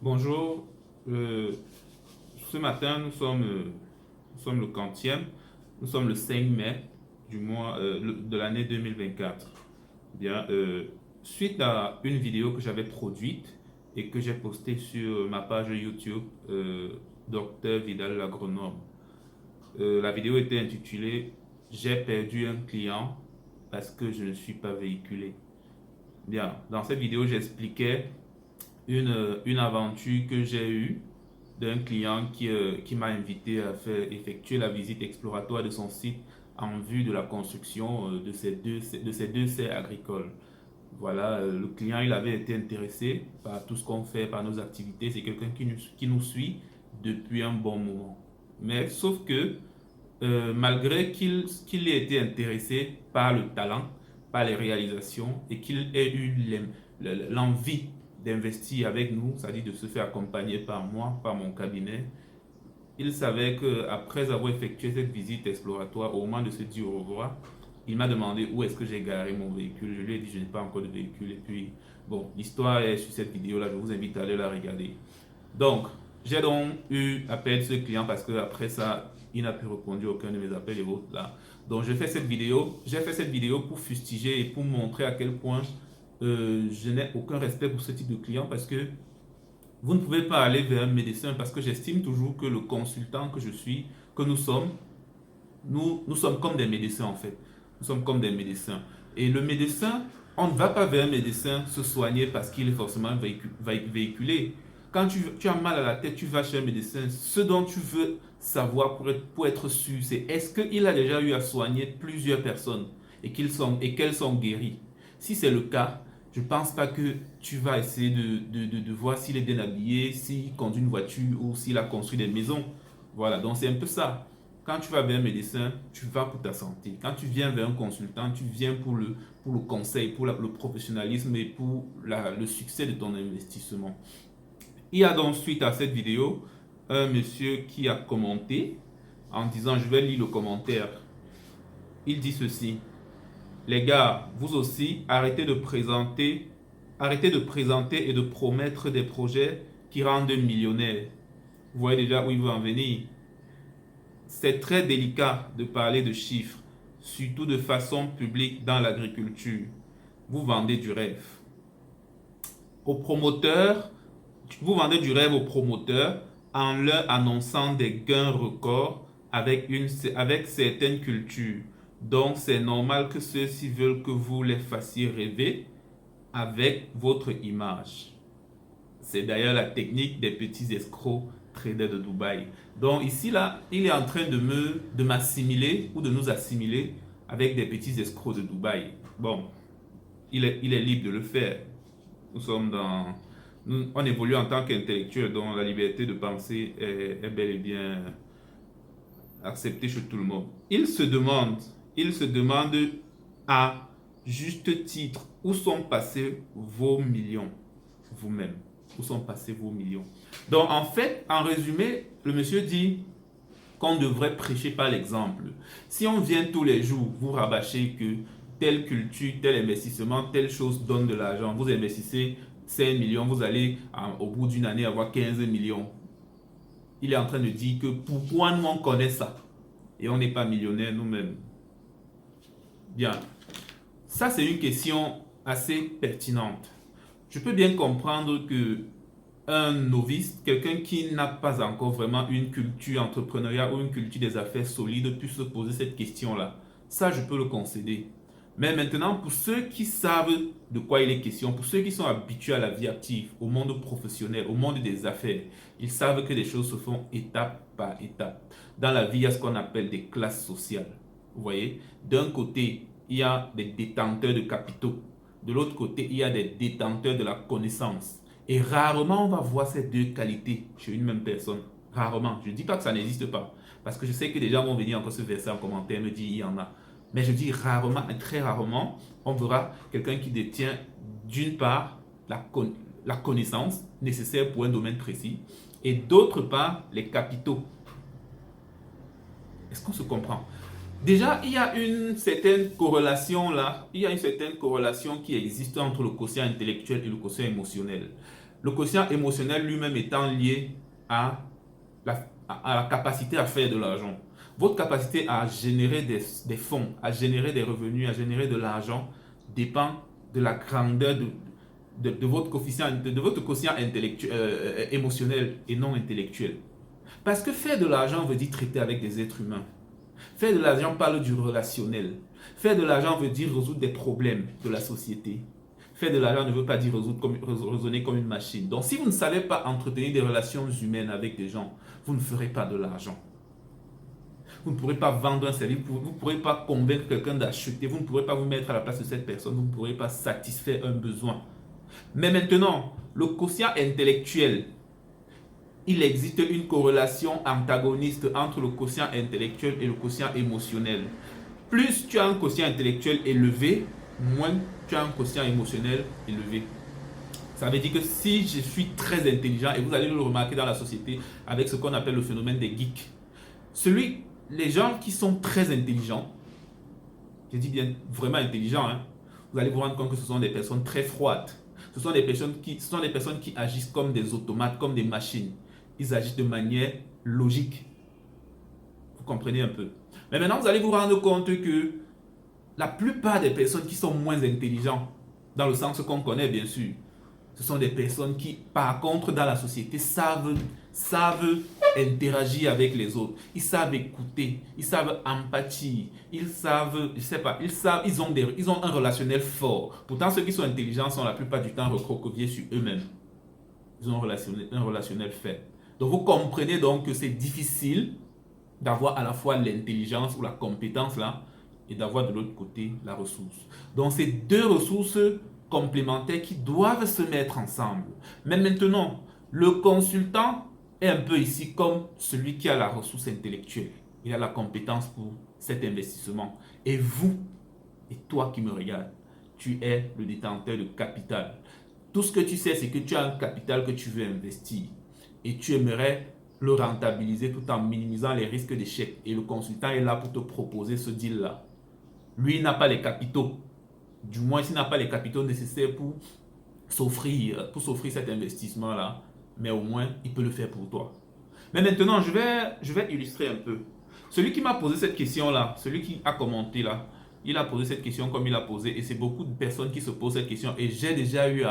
Bonjour. Euh, Ce matin, nous sommes le quantième. Nous sommes le 5 mai du mois de l'année 2024. Bien, suite à une vidéo que j'avais produite et que j'ai postée sur ma page YouTube, Docteur Vidal l'agronome. La vidéo était intitulée J'ai perdu un client parce que je ne suis pas véhiculé. Bien, dans cette vidéo, j'expliquais une aventure que j'ai eue d'un client qui m'a invité à faire effectuer la visite exploratoire de son site en vue de la construction de ces deux serres agricoles. Voilà, le client, il avait été intéressé par tout ce qu'on fait, par nos activités. C'est quelqu'un qui nous suit depuis un bon moment. Mais sauf que malgré qu'il ait été intéressé par le talent, par les réalisations et qu'il ait eu l'envie d'investir avec nous, c'est-à-dire de se faire accompagner par moi, par mon cabinet, il savait qu'après avoir effectué cette visite exploratoire, au moment de se dire au revoir, il m'a demandé où est-ce que j'ai garé mon véhicule. Je lui ai dit je n'ai pas encore de véhicule. Et puis, bon, l'histoire est sur cette vidéo-là, je vous invite à aller la regarder. Donc, j'ai donc eu appel de ce client parce que après ça, il n'a plus répondu à aucun de mes appels et autres là. Donc, j'ai fait cette vidéo pour fustiger et pour montrer à quel point je n'ai aucun respect pour ce type de client parce que vous ne pouvez pas aller vers un médecin parce que j'estime toujours que le consultant que je suis, que nous sommes comme des médecins en fait. Nous sommes comme des médecins. Et le médecin, on ne va pas vers un médecin se soigner parce qu'il est forcément véhiculé. Quand tu as mal à la tête, tu vas chez un médecin. Ce dont tu veux savoir pour être sûr, c'est est-ce qu'il a déjà eu à soigner plusieurs personnes et qu'elles sont guéries. Si c'est le cas, je ne pense pas que tu vas essayer de voir s'il est bien habillé, s'il conduit une voiture ou s'il a construit des maisons. Voilà, donc c'est un peu ça. Quand tu vas vers un médecin, tu vas pour ta santé. Quand tu viens vers un consultant, tu viens pour le conseil, pour le professionnalisme et pour le succès de ton investissement. Il y a donc suite à cette vidéo, un monsieur qui a commenté en disant, je vais lire le commentaire. Il dit ceci: les gars, vous aussi, arrêtez de présenter et de promettre des projets qui rendent millionnaires. Vous voyez déjà où il veut en venir. C'est très délicat de parler de chiffres, surtout de façon publique dans l'agriculture. Vous vendez du rêve. Aux promoteurs, vous vendez du rêve aux promoteurs en leur annonçant des gains records avec certaines cultures. Donc, c'est normal que ceux-ci veulent que vous les fassiez rêver avec votre image. C'est d'ailleurs la technique des petits escrocs traders de Dubaï. Donc ici, là, il est en train de m'assimiler ou de nous assimiler avec des petits escrocs de Dubaï. Bon, il est libre de le faire. On évolue en tant qu'intellectuel, dont la liberté de penser est bel et bien acceptée chez tout le monde. Il se demande à juste titre où sont passés vos millions, vous-même. Où sont passés vos millions? Donc, en fait, en résumé, le monsieur dit qu'on devrait prêcher par l'exemple. Si on vient tous les jours vous rabâcher que telle culture, tel investissement, telle chose donne de l'argent, vous investissez 5 millions, vous allez au bout d'une année avoir 15 millions. Il est en train de dire que pourquoi nous on connaît ça et on n'est pas millionnaire nous-mêmes. Bien, ça c'est une question assez pertinente. Je peux bien comprendre que un novice, quelqu'un qui n'a pas encore vraiment une culture entrepreneuriale ou une culture des affaires solide puisse se poser cette question-là. Ça, je peux le concéder. Mais maintenant, pour ceux qui savent de quoi il est question, pour ceux qui sont habitués à la vie active, au monde professionnel, au monde des affaires, ils savent que les choses se font étape par étape. Dans la vie, il y a ce qu'on appelle des classes sociales. Vous voyez, d'un côté, il y a des détenteurs de capitaux. De l'autre côté, il y a des détenteurs de la connaissance. Et rarement, on va voir ces deux qualités chez une même personne. Rarement. Je ne dis pas que ça n'existe pas. Parce que je sais que des gens vont venir encore se verser en commentaire et me dire il y en a. Mais je dis rarement, et très rarement, on verra quelqu'un qui détient d'une part la connaissance nécessaire pour un domaine précis et d'autre part les capitaux. Est-ce qu'on se comprend? Déjà, il y a une certaine corrélation là, il y a une certaine corrélation qui existe entre le quotient intellectuel et le quotient émotionnel. Le quotient émotionnel lui-même étant lié à la capacité à faire de l'argent. Votre capacité à générer des fonds, à générer des revenus, à générer de l'argent dépend de la grandeur de votre quotient intellectuel, émotionnel et non intellectuel. Parce que faire de l'argent veut dire traiter avec des êtres humains. Faire de l'argent parle du relationnel. Faire de l'argent veut dire résoudre des problèmes de la société. Faire de l'argent ne veut pas dire raisonner comme une machine. Donc si vous ne savez pas entretenir des relations humaines avec des gens, vous ne ferez pas de l'argent. Vous ne pourrez pas vendre un service, vous ne pourrez pas convaincre quelqu'un d'acheter, vous ne pourrez pas vous mettre à la place de cette personne, vous ne pourrez pas satisfaire un besoin. Mais maintenant, le quotient intellectuel, il existe une corrélation antagoniste entre le quotient intellectuel et le quotient émotionnel. Plus tu as un quotient intellectuel élevé, moins tu as un quotient émotionnel élevé. Ça veut dire que si je suis très intelligent, et vous allez le remarquer dans la société avec ce qu'on appelle le phénomène des geeks, les gens qui sont très intelligents, je dis bien vraiment intelligents, hein, vous allez vous rendre compte que ce sont des personnes très froides. Ce sont des personnes qui agissent comme des automates, comme des machines. Ils agissent de manière logique. Vous comprenez un peu. Mais maintenant, vous allez vous rendre compte que la plupart des personnes qui sont moins intelligentes, dans le sens qu'on connaît bien sûr, ce sont des personnes qui, par contre, dans la société, savent interagir avec les autres. Ils savent écouter, ils savent empathie, ils savent, je sais pas, ils ont un relationnel fort. Pourtant, ceux qui sont intelligents sont la plupart du temps recroquevillés sur eux-mêmes. Ils ont un relationnel faible. Donc, vous comprenez donc que c'est difficile d'avoir à la fois l'intelligence ou la compétence là, et d'avoir de l'autre côté la ressource. Donc, c'est deux ressources complémentaires qui doivent se mettre ensemble. Mais maintenant, le consultant est un peu ici comme celui qui a la ressource intellectuelle. Il a la compétence pour cet investissement. Et vous, et toi qui me regardes, tu es le détenteur de capital. Tout ce que tu sais, c'est que tu as un capital que tu veux investir. Et tu aimerais le rentabiliser tout en minimisant les risques d'échec. Et le consultant est là pour te proposer ce deal-là. Lui, il n'a pas les capitaux. Du moins, s'il n'a pas les capitaux nécessaires pour s'offrir cet investissement-là, mais au moins, il peut le faire pour toi. Mais maintenant, je vais illustrer un peu. Celui qui m'a posé cette question-là, celui qui a commenté là, il a posé cette question comme il a posé, et c'est beaucoup de personnes qui se posent cette question, et j'ai déjà eu à